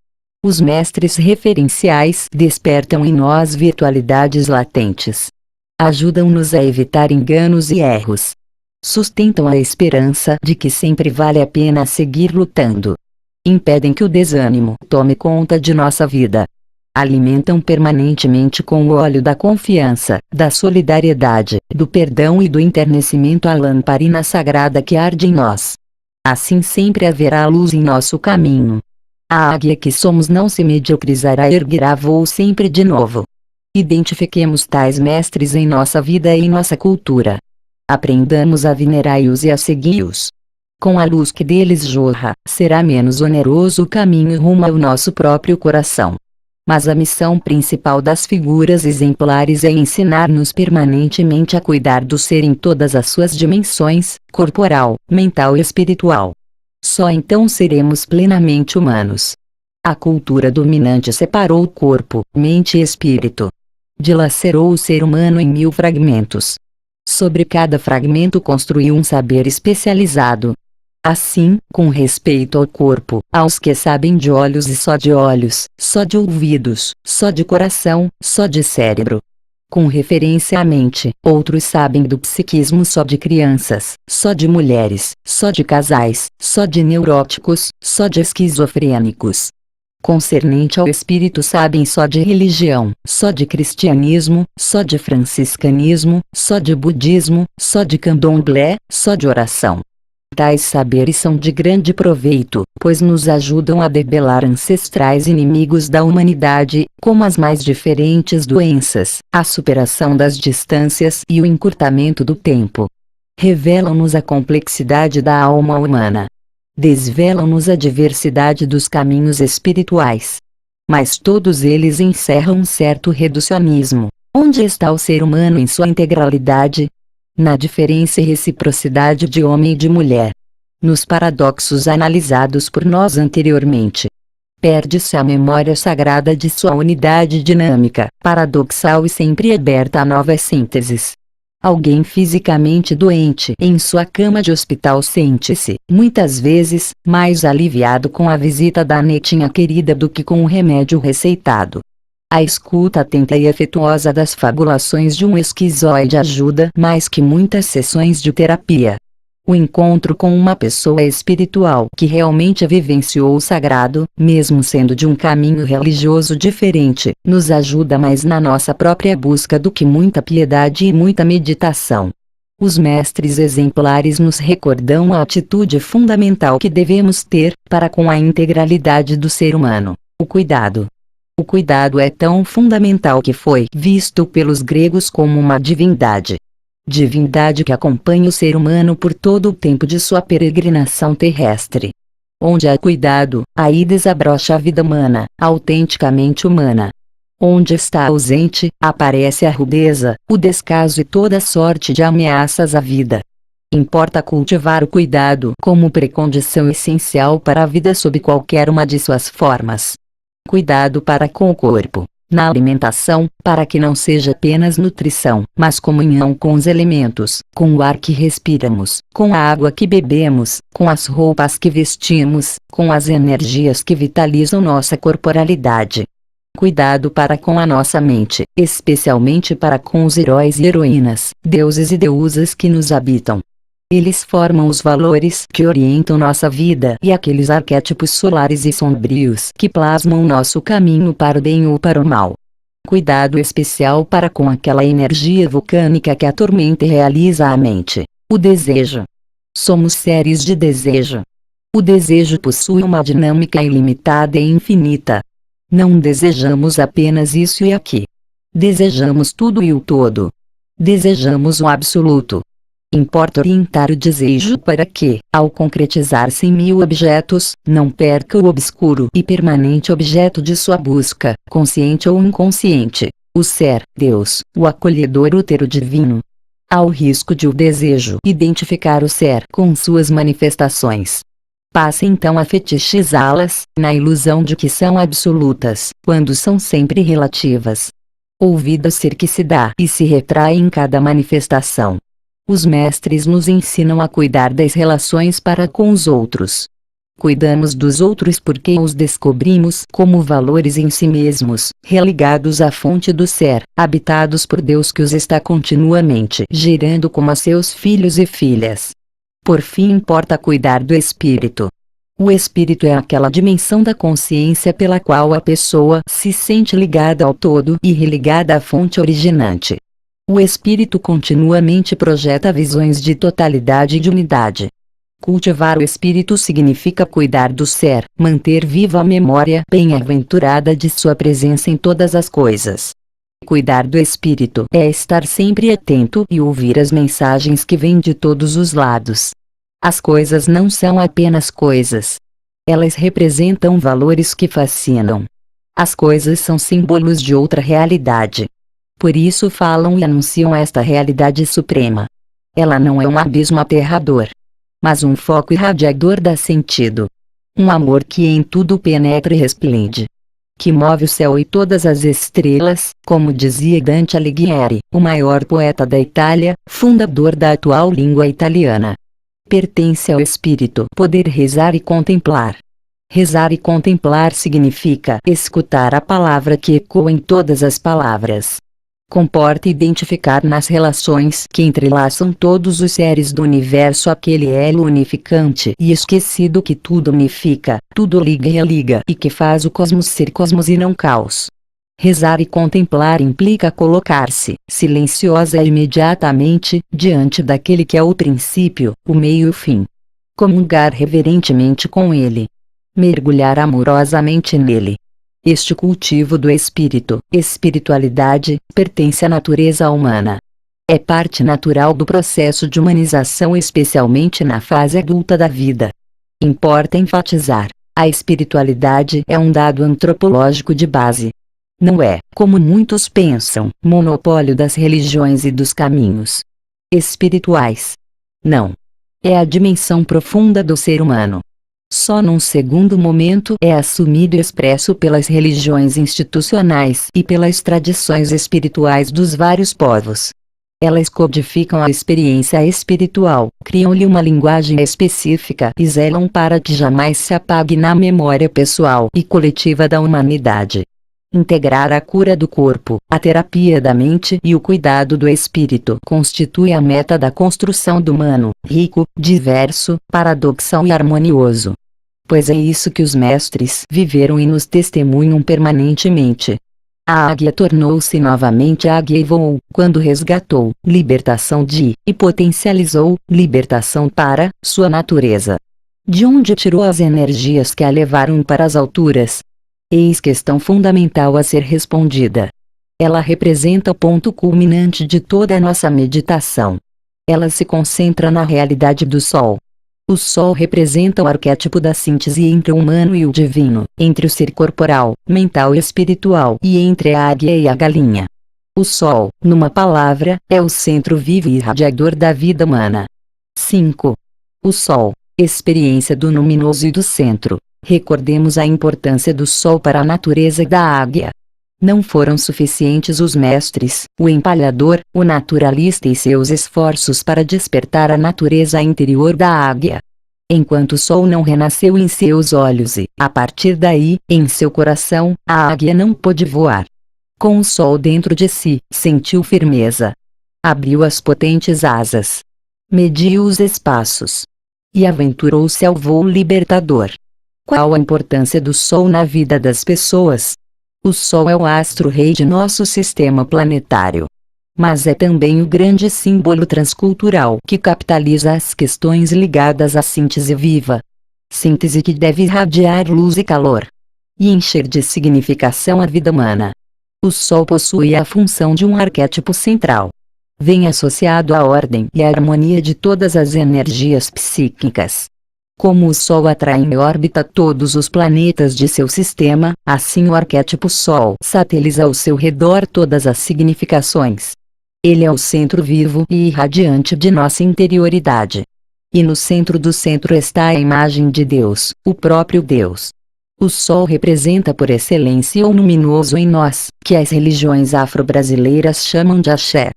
Os mestres referenciais despertam em nós virtualidades latentes. Ajudam-nos a evitar enganos e erros. Sustentam a esperança de que sempre vale a pena seguir lutando. Impedem que o desânimo tome conta de nossa vida. Alimentam permanentemente com o óleo da confiança, da solidariedade, do perdão e do enternecimento a lamparina sagrada que arde em nós. Assim sempre haverá luz em nosso caminho. A águia que somos não se mediocrizará e erguerá voo sempre de novo. Identifiquemos tais mestres em nossa vida e em nossa cultura. Aprendamos a venerar-os e a segui-os. Com a luz que deles jorra, será menos oneroso o caminho rumo ao nosso próprio coração. Mas a missão principal das figuras exemplares é ensinar-nos permanentemente a cuidar do ser em todas as suas dimensões, corporal, mental e espiritual. Só então seremos plenamente humanos. A cultura dominante separou o corpo, mente e espírito. Dilacerou o ser humano em 1000 fragmentos. Sobre cada fragmento construiu um saber especializado. Assim, com respeito ao corpo, aos que sabem de olhos e só de olhos, só de ouvidos, só de coração, só de cérebro. Com referência à mente, outros sabem do psiquismo só de crianças, só de mulheres, só de casais, só de neuróticos, só de esquizofrênicos. Concernente ao espírito sabem só de religião, só de cristianismo, só de franciscanismo, só de budismo, só de candomblé, só de oração. Tais saberes são de grande proveito, pois nos ajudam a debelar ancestrais inimigos da humanidade, como as mais diferentes doenças, a superação das distâncias e o encurtamento do tempo. Revelam-nos a complexidade da alma humana. Desvelam-nos a diversidade dos caminhos espirituais. Mas todos eles encerram um certo reducionismo. Onde está o ser humano em sua integralidade? Na diferença e reciprocidade de homem e de mulher. Nos paradoxos analisados por nós anteriormente. Perde-se a memória sagrada de sua unidade dinâmica, paradoxal e sempre aberta a novas sínteses. Alguém fisicamente doente em sua cama de hospital sente-se, muitas vezes, mais aliviado com a visita da netinha querida do que com o remédio receitado. A escuta atenta e afetuosa das fabulações de um esquizoide ajuda mais que muitas sessões de terapia. O encontro com uma pessoa espiritual que realmente vivenciou o sagrado, mesmo sendo de um caminho religioso diferente, nos ajuda mais na nossa própria busca do que muita piedade e muita meditação. Os mestres exemplares nos recordam a atitude fundamental que devemos ter para com a integralidade do ser humano: o cuidado. O cuidado é tão fundamental que foi visto pelos gregos como uma divindade. Divindade que acompanha o ser humano por todo o tempo de sua peregrinação terrestre. Onde há cuidado, aí desabrocha a vida humana, autenticamente humana. Onde está ausente, aparece a rudeza, o descaso e toda sorte de ameaças à vida. Importa cultivar o cuidado como precondição essencial para a vida sob qualquer uma de suas formas. Cuidado para com o corpo, na alimentação, para que não seja apenas nutrição, mas comunhão com os elementos, com o ar que respiramos, com a água que bebemos, com as roupas que vestimos, com as energias que vitalizam nossa corporalidade. Cuidado para com a nossa mente, especialmente para com os heróis e heroínas, deuses e deusas que nos habitam. Eles formam os valores que orientam nossa vida e aqueles arquétipos solares e sombrios que plasmam nosso caminho para o bem ou para o mal. Cuidado especial para com aquela energia vulcânica que atormenta e realiza a mente: o desejo. Somos seres de desejo. O desejo possui uma dinâmica ilimitada e infinita. Não desejamos apenas isso e aqui. Desejamos tudo e o todo. Desejamos o absoluto. Importa orientar o desejo para que, ao concretizar-se em 1000 objetos, não perca o obscuro e permanente objeto de sua busca, consciente ou inconsciente: o ser, Deus, o acolhedor útero divino. Há o risco de o desejo identificar o ser com suas manifestações. Passa então a fetichizá-las, na ilusão de que são absolutas, quando são sempre relativas. Ouvido ser que se dá e se retrai em cada manifestação. Os mestres nos ensinam a cuidar das relações para com os outros. Cuidamos dos outros porque os descobrimos como valores em si mesmos, religados à fonte do ser, habitados por Deus que os está continuamente gerando como a seus filhos e filhas. Por fim, importa cuidar do espírito. O espírito é aquela dimensão da consciência pela qual a pessoa se sente ligada ao todo e religada à fonte originante. O espírito continuamente projeta visões de totalidade e de unidade. Cultivar o espírito significa cuidar do ser, manter viva a memória bem-aventurada de sua presença em todas as coisas. Cuidar do espírito é estar sempre atento e ouvir as mensagens que vêm de todos os lados. As coisas não são apenas coisas. Elas representam valores que fascinam. As coisas são símbolos de outra realidade. Por isso falam e anunciam esta realidade suprema. Ela não é um abismo aterrador, mas um foco irradiador dá sentido. Um amor que em tudo penetra e resplende, que move o céu e todas as estrelas, como dizia Dante Alighieri, o maior poeta da Itália, fundador da atual língua italiana. Pertence ao espírito poder rezar e contemplar. Rezar e contemplar significa escutar a palavra que ecoa em todas as palavras. Comporta identificar nas relações que entrelaçam todos os seres do universo aquele elo unificante e esquecido que tudo unifica, tudo liga e religa e que faz o cosmos ser cosmos e não caos. Rezar e contemplar implica colocar-se, silenciosa e imediatamente, diante daquele que é o princípio, o meio e o fim. Comungar reverentemente com ele. Mergulhar amorosamente nele. Este cultivo do espírito, espiritualidade, pertence à natureza humana. É parte natural do processo de humanização, especialmente na fase adulta da vida. Importa enfatizar: a espiritualidade é um dado antropológico de base. Não é, como muitos pensam, monopólio das religiões e dos caminhos espirituais. Não. É a dimensão profunda do ser humano. Só num segundo momento é assumido e expresso pelas religiões institucionais e pelas tradições espirituais dos vários povos. Elas codificam a experiência espiritual, criam-lhe uma linguagem específica e zelam para que jamais se apague na memória pessoal e coletiva da humanidade. Integrar a cura do corpo, a terapia da mente e o cuidado do espírito constitui a meta da construção do humano, rico, diverso, paradoxal e harmonioso. Pois é isso que os mestres viveram e nos testemunham permanentemente. A águia tornou-se novamente águia e voou, quando resgatou, libertação de, e potencializou, libertação para, sua natureza. De onde tirou as energias que a levaram para as alturas? Eis questão fundamental a ser respondida. Ela representa o ponto culminante de toda a nossa meditação. Ela se concentra na realidade do Sol. O Sol representa o arquétipo da síntese entre o humano e o divino, entre o ser corporal, mental e espiritual e entre a águia e a galinha. O Sol, numa palavra, é o centro vivo e irradiador da vida humana. 5. O Sol, experiência do luminoso e do centro. Recordemos a importância do Sol para a natureza da águia. Não foram suficientes os mestres, o empalhador, o naturalista e seus esforços para despertar a natureza interior da águia. Enquanto o Sol não renasceu em seus olhos e, a partir daí, em seu coração, a águia não pôde voar. Com o Sol dentro de si, sentiu firmeza. Abriu as potentes asas. Mediu os espaços. E aventurou-se ao voo libertador. Qual a importância do Sol na vida das pessoas? O Sol é o astro-rei de nosso sistema planetário. Mas é também o grande símbolo transcultural que capitaliza as questões ligadas à síntese viva. Síntese que deve irradiar luz e calor. E encher de significação a vida humana. O Sol possui a função de um arquétipo central. Vem associado à ordem e à harmonia de todas as energias psíquicas. Como o Sol atrai em órbita todos os planetas de seu sistema, assim o arquétipo Sol sateliza ao seu redor todas as significações. Ele é o centro vivo e irradiante de nossa interioridade. E no centro do centro está a imagem de Deus, o próprio Deus. O Sol representa por excelência o luminoso em nós, que as religiões afro-brasileiras chamam de axé.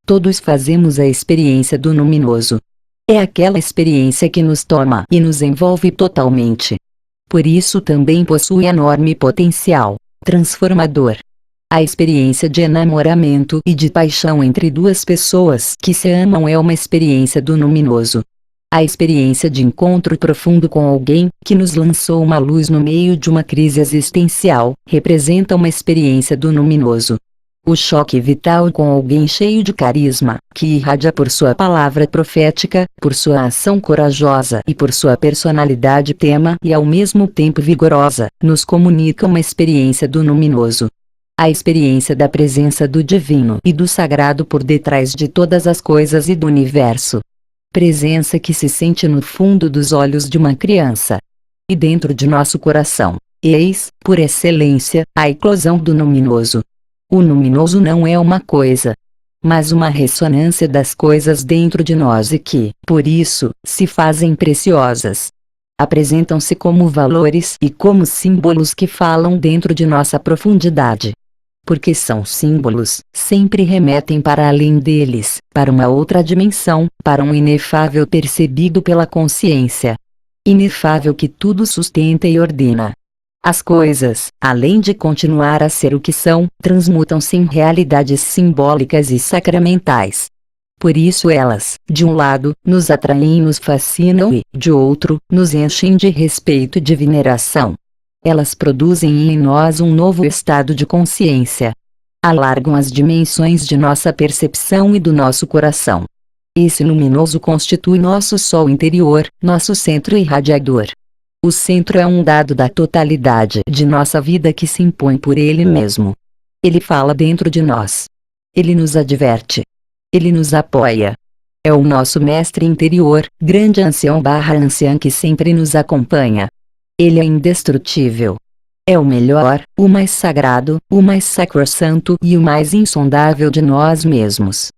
Todos fazemos a experiência do luminoso. É aquela experiência que nos toma e nos envolve totalmente. Por isso também possui enorme potencial transformador. A experiência de enamoramento e de paixão entre duas pessoas que se amam é uma experiência do luminoso. A experiência de encontro profundo com alguém que nos lançou uma luz no meio de uma crise existencial representa uma experiência do luminoso. O choque vital com alguém cheio de carisma, que irradia por sua palavra profética, por sua ação corajosa e por sua personalidade tema e ao mesmo tempo vigorosa, nos comunica uma experiência do luminoso. A experiência da presença do divino e do sagrado por detrás de todas as coisas e do universo. Presença que se sente no fundo dos olhos de uma criança. E dentro de nosso coração. Eis, por excelência, a eclosão do luminoso. O luminoso não é uma coisa, mas uma ressonância das coisas dentro de nós e que, por isso, se fazem preciosas. Apresentam-se como valores e como símbolos que falam dentro de nossa profundidade. Porque são símbolos, sempre remetem para além deles, para uma outra dimensão, para um inefável percebido pela consciência. Inefável que tudo sustenta e ordena. As coisas, além de continuar a ser o que são, transmutam-se em realidades simbólicas e sacramentais. Por isso elas, de um lado, nos atraem e nos fascinam e, de outro, nos enchem de respeito e de veneração. Elas produzem em nós um novo estado de consciência. Alargam as dimensões de nossa percepção e do nosso coração. Esse luminoso constitui nosso sol interior, nosso centro irradiador. O centro é um dado da totalidade de nossa vida que se impõe por ele mesmo. Ele fala dentro de nós. Ele nos adverte. Ele nos apoia. É o nosso mestre interior, grande ancião/anciã que sempre nos acompanha. Ele é indestrutível. É o melhor, o mais sagrado, o mais sacrossanto e o mais insondável de nós mesmos.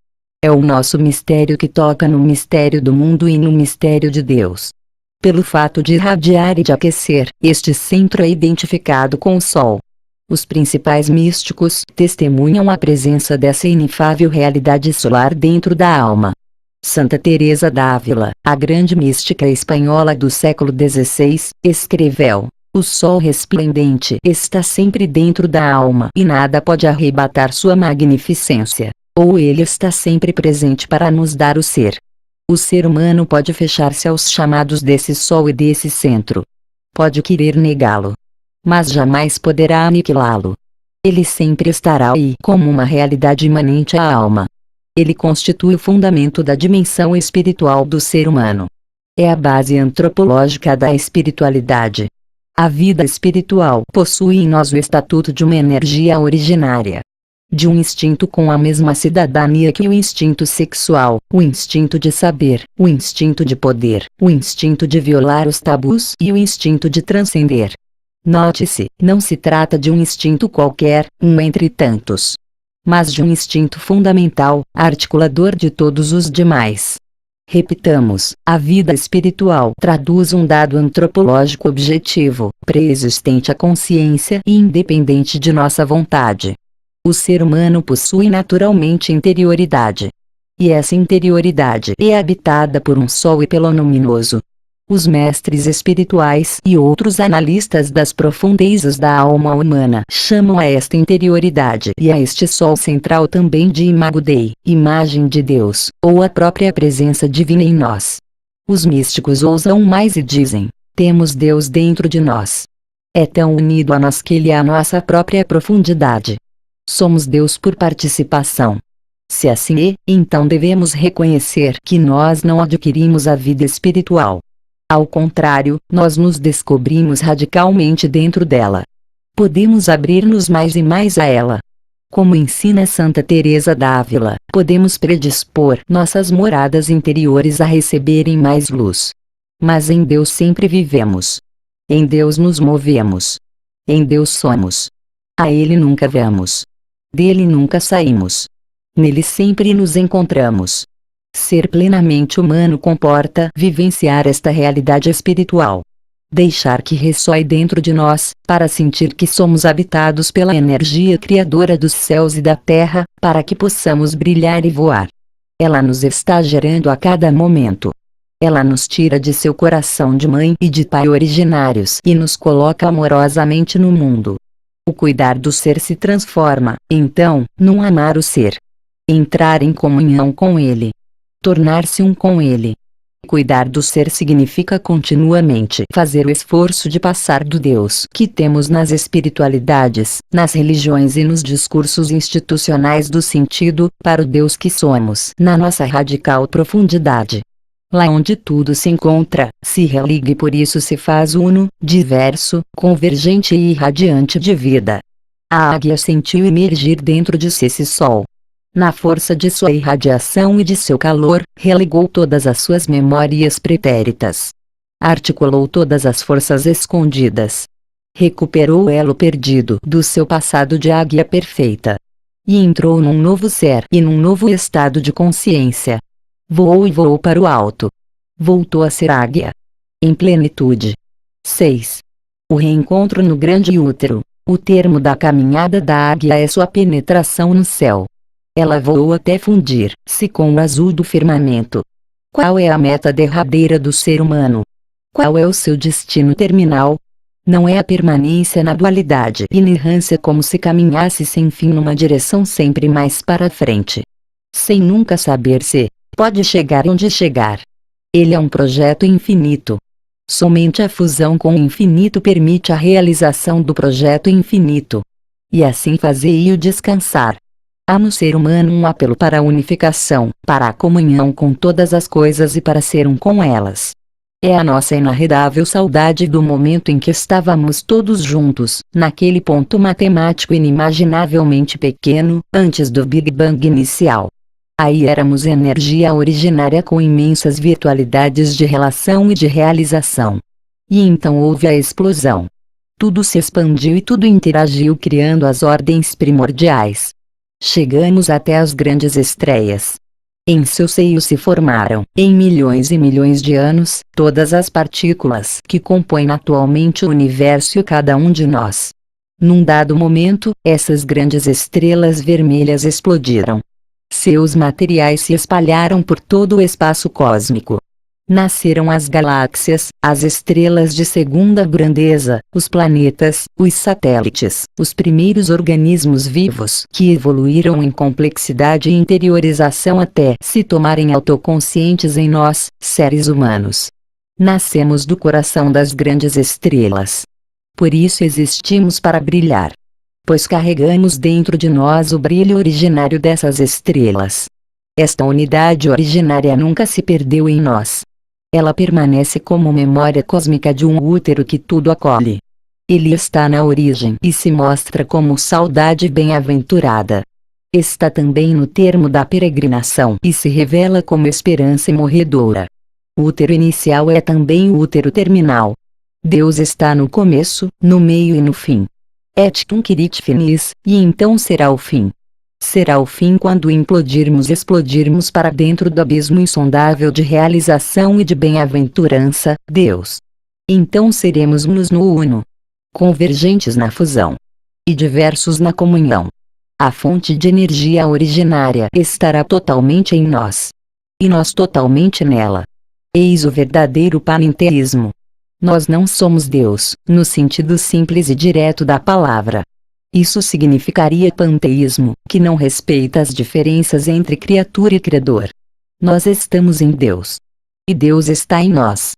É o nosso mistério que toca no mistério do mundo e no mistério de Deus. Pelo fato de irradiar e de aquecer, este centro é identificado com o Sol. Os principais místicos testemunham a presença dessa inefável realidade solar dentro da alma. Santa Teresa d'Ávila, a grande mística espanhola do século XVI, escreveu: o sol resplendente está sempre dentro da alma e nada pode arrebatar sua magnificência, ou ele está sempre presente para nos dar o ser. O ser humano pode fechar-se aos chamados desse sol e desse centro. Pode querer negá-lo, mas jamais poderá aniquilá-lo. Ele sempre estará aí como uma realidade imanente à alma. Ele constitui o fundamento da dimensão espiritual do ser humano. É a base antropológica da espiritualidade. A vida espiritual possui em nós o estatuto de uma energia originária. De um instinto com a mesma cidadania que o instinto sexual, o instinto de saber, o instinto de poder, o instinto de violar os tabus e o instinto de transcender. Note-se, não se trata de um instinto qualquer, um entre tantos, mas de um instinto fundamental, articulador de todos os demais. Repitamos, a vida espiritual traduz um dado antropológico objetivo, pré-existente à consciência e independente de nossa vontade. O ser humano possui naturalmente interioridade. E essa interioridade é habitada por um sol e pelo luminoso. Os mestres espirituais e outros analistas das profundezas da alma humana chamam a esta interioridade e a este sol central também de Imago Dei, imagem de Deus, ou a própria presença divina em nós. Os místicos ousam mais e dizem: temos Deus dentro de nós. É tão unido a nós que ele é a nossa própria profundidade. Somos Deus por participação. Se assim é, então devemos reconhecer que nós não adquirimos a vida espiritual. Ao contrário, nós nos descobrimos radicalmente dentro dela. Podemos abrir-nos mais e mais a ela. Como ensina Santa Teresa d'Ávila, podemos predispor nossas moradas interiores a receberem mais luz. Mas em Deus sempre vivemos. Em Deus nos movemos. Em Deus somos. A Ele nunca vamos. Dele nunca saímos. Nele sempre nos encontramos. Ser plenamente humano comporta vivenciar esta realidade espiritual. Deixar que ressoe dentro de nós, para sentir que somos habitados pela energia criadora dos céus e da terra, para que possamos brilhar e voar. Ela nos está gerando a cada momento. Ela nos tira de seu coração de mãe e de pai originários e nos coloca amorosamente no mundo. O cuidar do ser se transforma, então, num amar o ser. Entrar em comunhão com ele. Tornar-se um com ele. Cuidar do ser significa continuamente fazer o esforço de passar do Deus que temos nas espiritualidades, nas religiões e nos discursos institucionais do sentido, para o Deus que somos, na nossa radical profundidade. Lá onde tudo se encontra, se religa e por isso se faz uno, diverso, convergente e irradiante de vida. A águia sentiu emergir dentro de si esse sol. Na força de sua irradiação e de seu calor, religou todas as suas memórias pretéritas. Articulou todas as forças escondidas. Recuperou o elo perdido do seu passado de águia perfeita. E entrou num novo ser e num novo estado de consciência. Voou e voou para o alto. Voltou a ser águia. Em plenitude. 6. O reencontro no grande útero. O termo da caminhada da águia é sua penetração no céu. Ela voou até fundir-se com o azul do firmamento. Qual é a meta derradeira do ser humano? Qual é o seu destino terminal? Não é a permanência na dualidade e inerrância como se caminhasse sem fim numa direção sempre mais para frente. Sem nunca saber se pode chegar onde chegar. Ele é um projeto infinito. Somente a fusão com o infinito permite a realização do projeto infinito. E assim fazei-o descansar. Há no ser humano um apelo para a unificação, para a comunhão com todas as coisas e para ser um com elas. É a nossa inarredável saudade do momento em que estávamos todos juntos, naquele ponto matemático inimaginavelmente pequeno, antes do Big Bang inicial. Aí éramos energia originária com imensas virtualidades de relação e de realização. E então houve a explosão. Tudo se expandiu e tudo interagiu criando as ordens primordiais. Chegamos até as grandes estreias. Em seu seio se formaram, em milhões e milhões de anos, todas as partículas que compõem atualmente o universo e cada um de nós. Num dado momento, essas grandes estrelas vermelhas explodiram. Seus materiais se espalharam por todo o espaço cósmico. Nasceram as galáxias, as estrelas de segunda grandeza, os planetas, os satélites, os primeiros organismos vivos que evoluíram em complexidade e interiorização até se tomarem autoconscientes em nós, seres humanos. Nascemos do coração das grandes estrelas. Por isso existimos para brilhar. Pois carregamos dentro de nós o brilho originário dessas estrelas. Esta unidade originária nunca se perdeu em nós. Ela permanece como memória cósmica de um útero que tudo acolhe. Ele está na origem e se mostra como saudade bem-aventurada. Está também no termo da peregrinação e se revela como esperança imorredoura. O útero inicial é também o útero terminal. Deus está no começo, no meio e no fim. Et tunc irit finis, e então será o fim. Será o fim quando explodirmos para dentro do abismo insondável de realização e de bem-aventurança, Deus. Então seremos no uno. Convergentes na fusão. E diversos na comunhão. A fonte de energia originária estará totalmente em nós. E nós totalmente nela. Eis o verdadeiro panenteísmo. Nós não somos Deus, no sentido simples e direto da palavra. Isso significaria panteísmo, que não respeita as diferenças entre criatura e criador. Nós estamos em Deus. E Deus está em nós.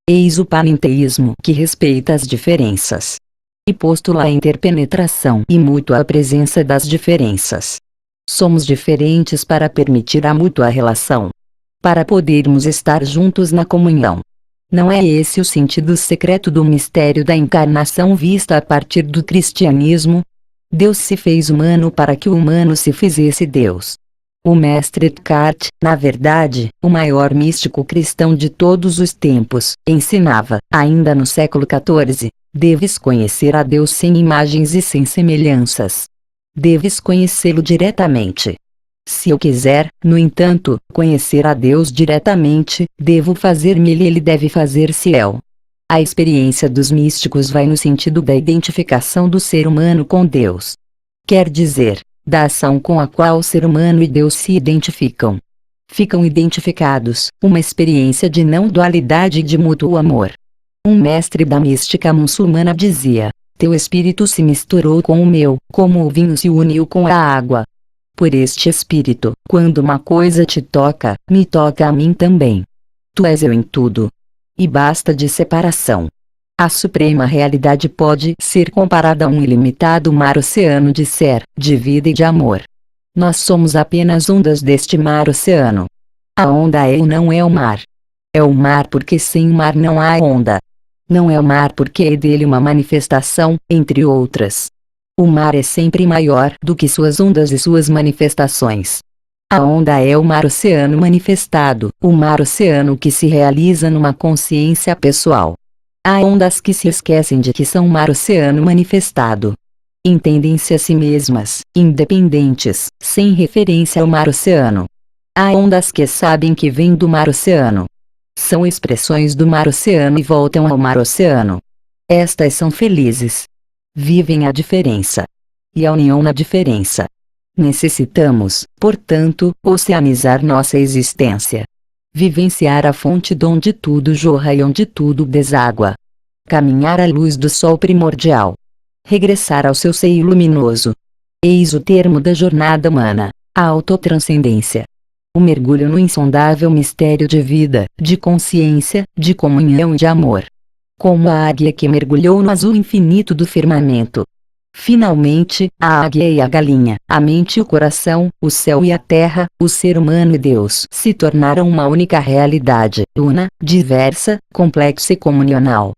Eis o panenteísmo, que respeita as diferenças. E postula a interpenetração e mútua presença das diferenças. Somos diferentes para permitir a mútua relação. Para podermos estar juntos na comunhão. Não é esse o sentido secreto do mistério da encarnação vista a partir do cristianismo? Deus se fez humano para que o humano se fizesse Deus. O mestre Eckhart, na verdade, o maior místico cristão de todos os tempos, ensinava, ainda no século XIV, deves conhecer a Deus sem imagens e sem semelhanças. Deves conhecê-lo diretamente. Se eu quiser, no entanto, conhecer a Deus diretamente, devo fazer-me ele e ele deve fazer-se eu. A experiência dos místicos vai no sentido da identificação do ser humano com Deus. Quer dizer, da ação com a qual o ser humano e Deus se identificam. Ficam identificados, uma experiência de não dualidade e de mútuo amor. Um mestre da mística muçulmana dizia, teu espírito se misturou com o meu, como o vinho se uniu com a água. Por este espírito, quando uma coisa te toca, me toca a mim também. Tu és eu em tudo. E basta de separação. A suprema realidade pode ser comparada a um ilimitado mar-oceano de ser, de vida e de amor. Nós somos apenas ondas deste mar-oceano. A onda é ou não é o mar. É o mar porque sem o mar não há onda. Não é o mar porque é dele uma manifestação, entre outras. O mar é sempre maior do que suas ondas e suas manifestações. A onda é o mar-oceano manifestado, o mar-oceano que se realiza numa consciência pessoal. Há ondas que se esquecem de que são mar oceano manifestado. Entendem-se a si mesmas, independentes, sem referência ao mar oceano. Há ondas que sabem que vêm do mar oceano. São expressões do mar oceano e voltam ao mar oceano. Estas são felizes. Vivem a diferença. E a união na diferença. Necessitamos, portanto, oceanizar nossa existência. Vivenciar a fonte donde tudo jorra e onde tudo deságua. Caminhar à luz do sol primordial. Regressar ao seu seio luminoso. Eis o termo da jornada humana, a autotranscendência. O mergulho no insondável mistério de vida, de consciência, de comunhão e de amor. Como a águia que mergulhou no azul infinito do firmamento. Finalmente, a águia e a galinha, a mente e o coração, o céu e a terra, o ser humano e Deus se tornaram uma única realidade, una, diversa, complexa e comunional.